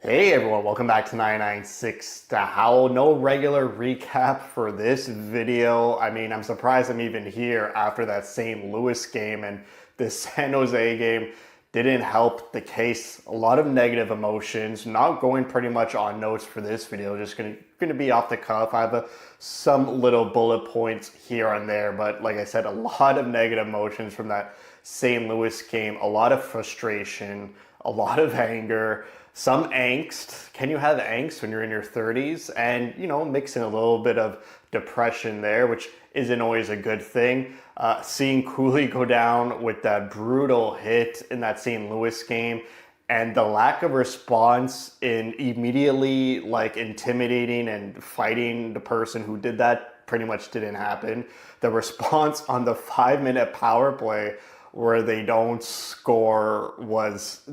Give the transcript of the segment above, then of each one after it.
Hey everyone, welcome back to 996 The Howl. No regular recap for this video. I'm surprised I'm even here after that St. Louis game, and this San Jose game didn't help the case. A lot of negative emotions. Not going pretty much on notes for this video, just gonna be off the cuff. I have some little bullet points here and there, but like I said, a lot of negative emotions from that St. Louis game. A lot of frustration, a lot of anger, some angst. Can you have angst when you're in your 30s? And, mixing a little bit of depression there, which isn't always a good thing. Seeing Cooley go down with that brutal hit in that St. Louis game, and the lack of response in immediately intimidating and fighting the person who did that pretty much didn't happen. The response on the 5-minute power play where they don't score was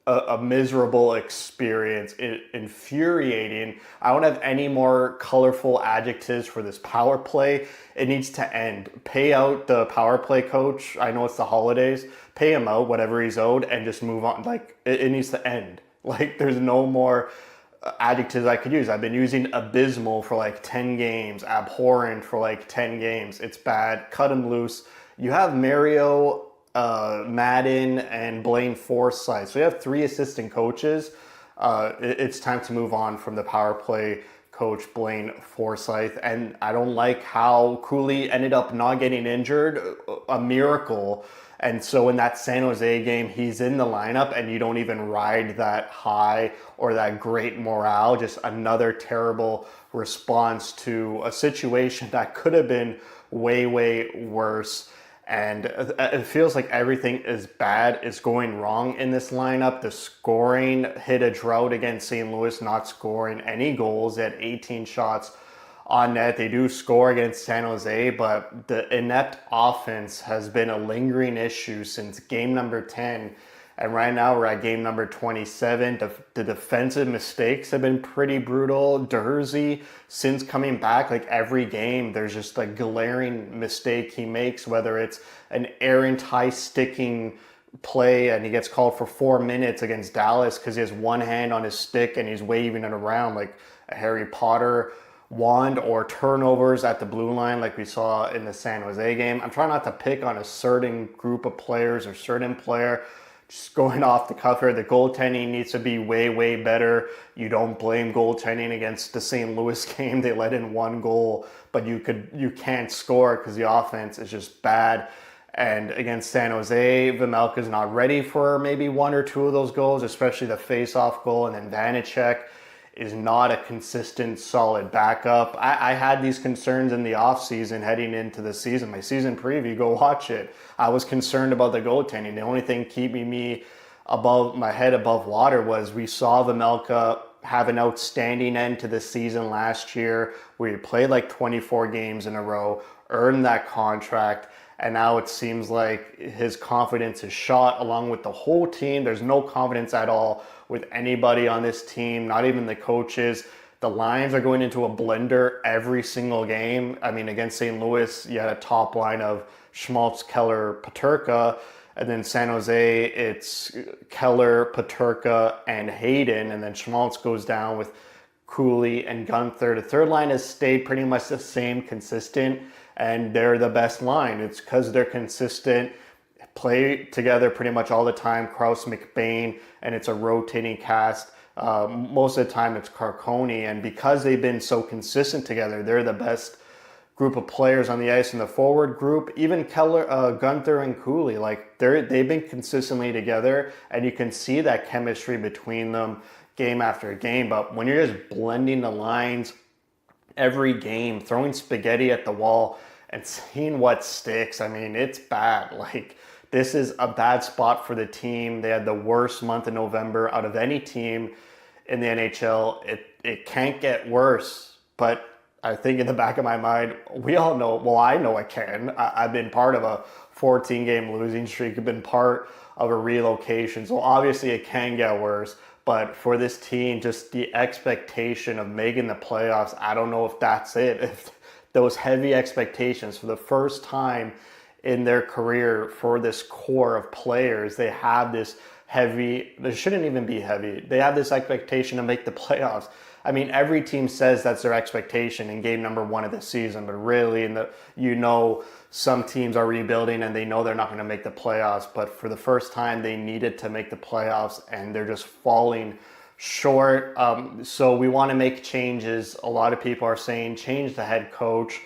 a miserable experience, infuriating. I don't have any more colorful adjectives for this power play. It needs to end. Pay out the power play coach. I know it's the holidays. Pay him out whatever he's owed and just move on. It needs to end. There's no more adjectives I could use. I've been using abysmal for 10 games, abhorrent for 10 games. It's bad. Cut him loose. You have Mario, Madden, and Blaine Forsythe. So you have 3 assistant coaches. It's time to move on from the power play coach Blaine Forsythe. And I don't like how Cooley ended up not getting injured. A miracle. And so in that San Jose game, he's in the lineup and you don't even ride that high or that great morale. Just another terrible response to a situation that could have been way, way worse. And it feels like everything is bad, is going wrong in this lineup. The scoring hit a drought against St. Louis, not scoring any goals. They had 18 shots on net. They do score against San Jose, but the inept offense has been a lingering issue since game number 10. And right now we're at game number 27. The defensive mistakes have been pretty brutal. Dursey, since coming back, every game, there's just a glaring mistake he makes, whether it's an errant high sticking play and he gets called for 4 minutes against Dallas because he has one hand on his stick and he's waving it around like a Harry Potter wand, or turnovers at the blue line like we saw in the San Jose game. I'm trying not to pick on a certain group of players or certain player. Just going off the cuff here, the goaltending needs to be way, way better. You don't blame goaltending against the St. Louis game. They let in 1 goal, but you can't score because the offense is just bad. And against San Jose, Vejmelka's not ready for maybe 1 or 2 of those goals, especially the face-off goal. And then Vanacek is not a consistent, solid backup. I had these concerns in the offseason heading into the season. My season preview, go watch it. I was concerned about the goaltending. The only thing keeping me above my head above water was we saw Vejmelka have an outstanding end to the season last year where he played 24 games in a row, earned that contract, and now it seems like his confidence is shot along with the whole team. There's no confidence at all with anybody on this team, not even the coaches. The lines are going into a blender every single game. Against St. Louis, you had a top line of Schmaltz, Keller, Peterka. And then San Jose, it's Keller, Peterka, and Hayden. And then Schmaltz goes down with Cooley and Gunther. The third line has stayed pretty much the same, consistent, and they're the best line. It's because they're consistent, play together pretty much all the time. Krause, McBain, and it's a rotating cast. Most of the time it's Carcone, and because they've been so consistent together, they're the best group of players on the ice in the forward group. Even Keller, Gunther, and Cooley, they've been consistently together, and you can see that chemistry between them game after game. But when you're just blending the lines every game, throwing spaghetti at the wall and seeing what sticks, it's bad. This is a bad spot for the team. They had the worst month in November out of any team in the NHL. It can't get worse, but I think in the back of my mind, we all know, well, I know it can. I've been part of a 14-game losing streak. I've been part of a relocation. So obviously it can get worse. But for this team, just the expectation of making the playoffs, I don't know if that's it. If those heavy expectations for the first time in their career for this core of players, they have this heavy. They shouldn't even be heavy. They have this expectation to make the playoffs. I mean, every team says that's their expectation in game number 1 of the season, but really, some teams are rebuilding and they know they're not going to make the playoffs. But for the first time, they needed to make the playoffs, and they're just falling short. So we want to make changes. A lot of people are saying change the head coach.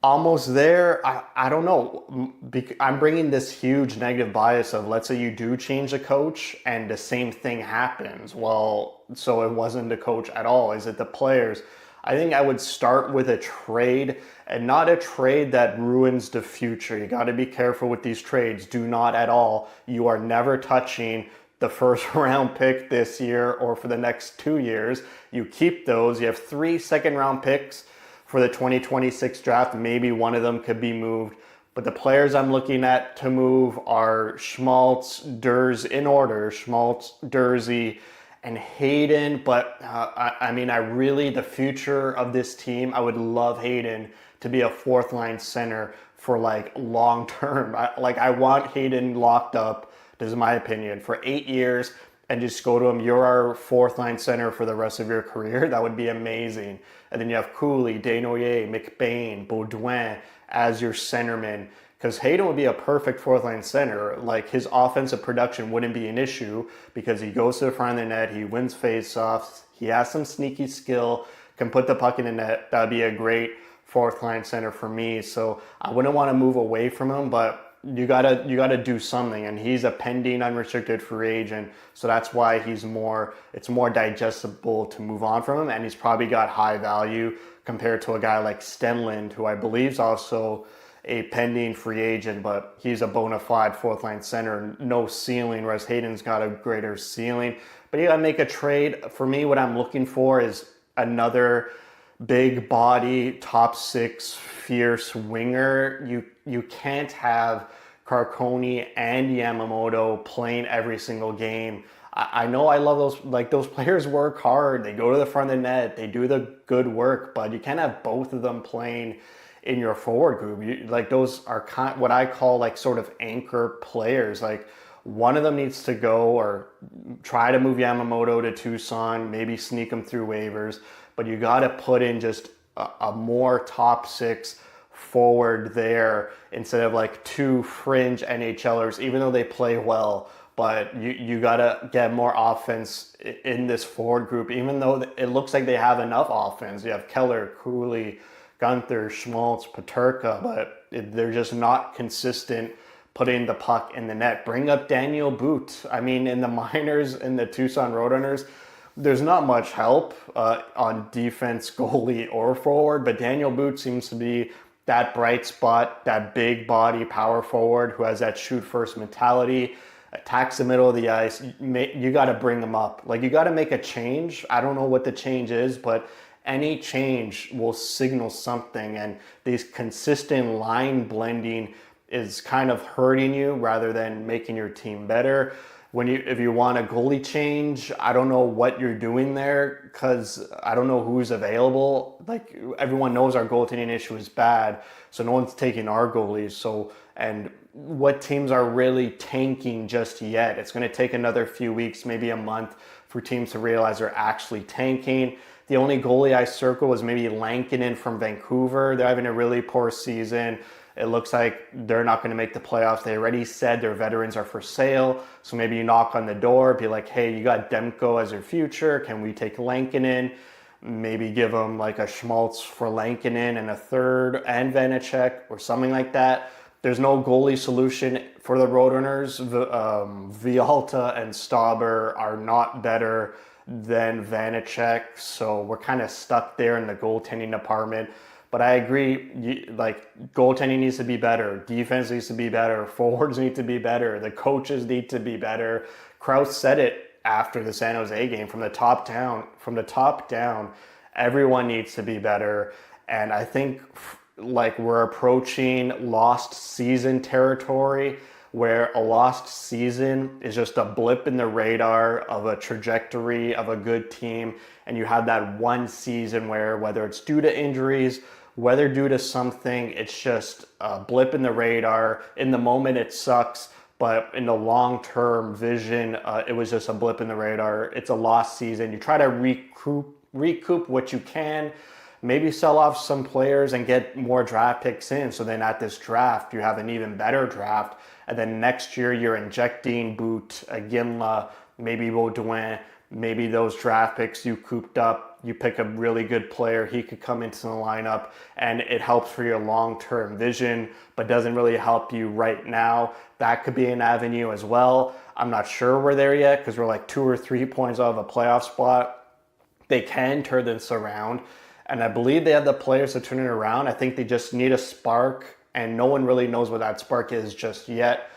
Almost there. I don't know. I'm bringing this huge negative bias of, let's say you do change the coach and the same thing happens. Well, so it wasn't the coach at all. Is it the players? I think I would start with a trade, and not a trade that ruins the future. You got to be careful with these trades. Do not at all. You are never touching the first round pick this year or for the next 2 years. You keep those. You have 3 second round picks for the 2026 draft. Maybe one of them could be moved. But the players I'm looking at to move are Schmaltz, in order, Schmaltz, Durzi, and Hayden. But the future of this team, I would love Hayden to be a 4th line center for long term. I want Hayden locked up, this is my opinion, for 8 years, and just go to him. You're our 4th line center for the rest of your career. That would be amazing. And then you have Cooley, Desnoyers, McBain, Baudouin as your centerman. Because Hayden would be a perfect 4th line center. His offensive production wouldn't be an issue because he goes to the front of the net, he wins faceoffs, he has some sneaky skill, can put the puck in the net. That'd be a great 4th line center for me. So I wouldn't want to move away from him, but you gotta do something, and he's a pending unrestricted free agent, so that's why it's more digestible to move on from him, and he's probably got high value compared to a guy like Stenlund, who I believe is also a pending free agent, but he's a bona fide 4th line center, no ceiling, whereas Hayden's got a greater ceiling. But you gotta make a trade. For me, what I'm looking for is another big body, top 6, fierce winger. You can't have Carconi and Yamamoto playing every single game. I know I love those players work hard. They go to the front of the net. They do the good work, but you can't have both of them playing in your forward group. Those are what I call sort of anchor players. One of them needs to go, or try to move Yamamoto to Tucson, maybe sneak him through waivers, but you got to put in just a more top 6 forward there instead of 2 fringe NHLers, even though they play well. But you got to get more offense in this forward group, even though it looks like they have enough offense. You have Keller, Cooley, Gunther, Schmaltz, Peterka, but they're just not consistent putting the puck in the net. Bring up Daniel Boot. I mean, in the minors, in the Tucson Roadrunners, there's not much help on defense, goalie, or forward, but Daniel Boot seems to be that bright spot, that big body power forward who has that shoot first mentality, attacks the middle of the ice. You got to bring him up. You got to make a change. I don't know what the change is, but any change will signal something, and these consistent line blending is kind of hurting you rather than making your team better. If you want a goalie change, I don't know what you're doing there, because I don't know who's available. Everyone knows our goaltending issue is bad, so no one's taking our goalies. And what teams are really tanking just yet? It's going to take another few weeks, maybe a month, for teams to realize they're actually tanking. The only goalie I circle was maybe Lankinen from Vancouver. They're having a really poor season. It looks like they're not going to make the playoffs. They already said their veterans are for sale. So maybe you knock on the door, be like, hey, you got Demko as your future. Can we take Lankinen? Maybe give them a Schmaltz for Lankinen and a third and Vanacek or something like that. There's no goalie solution for the Roadrunners. Vialta and Stauber are not better than Vanacek. So we're kind of stuck there in the goaltending department. But I agree, goaltending needs to be better, defense needs to be better, forwards need to be better, the coaches need to be better. Krause said it after the San Jose game, from the top down, everyone needs to be better. And I think we're approaching lost season territory, where a lost season is just a blip in the radar of a trajectory of a good team. And you have that one season where, whether it's due to injuries, whether due to something, it's just a blip in the radar. In the moment, it sucks, But in the long-term vision, it was just a blip in the radar. It's a lost season. You try to recoup what you can, maybe sell off some players and get more draft picks in. So then at this draft, you have an even better draft. And then next year, you're injecting Boot, Ginla, maybe Baudouin, maybe those draft picks you cooped up. You pick a really good player, he could come into the lineup, and it helps for your long-term vision, but doesn't really help you right now. That could be an avenue as well. I'm not sure we're there yet because we're like 2 or 3 points off a playoff spot. They can turn this around, and I believe they have the players to turn it around. I think they just need a spark, and no one really knows what that spark is just yet.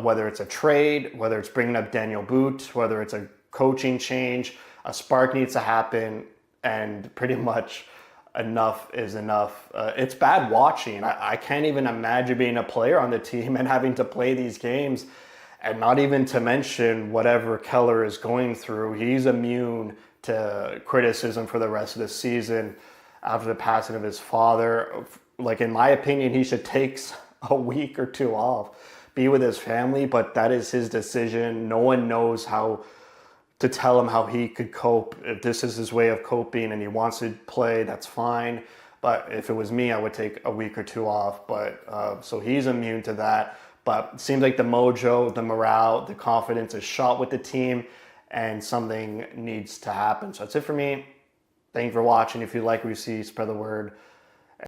Whether it's a trade, whether it's bringing up Daniel Boot, whether it's a coaching change, a spark needs to happen, and pretty much enough is enough. It's bad watching. I can't even imagine being a player on the team and having to play these games, and not even to mention whatever Keller is going through. He's immune to criticism for the rest of the season after the passing of his father. Like, in my opinion, he should take a week or 2 off, be with his family, but that is his decision. No one knows how to tell him how he could cope. If this is his way of coping and he wants to play, that's fine. But if it was me, I would take a week or 2 off. But so he's immune to that. But it seems like the mojo, the morale, the confidence is shot with the team, and something needs to happen. So that's it for me. Thank you for watching. If you like what you see, spread the word.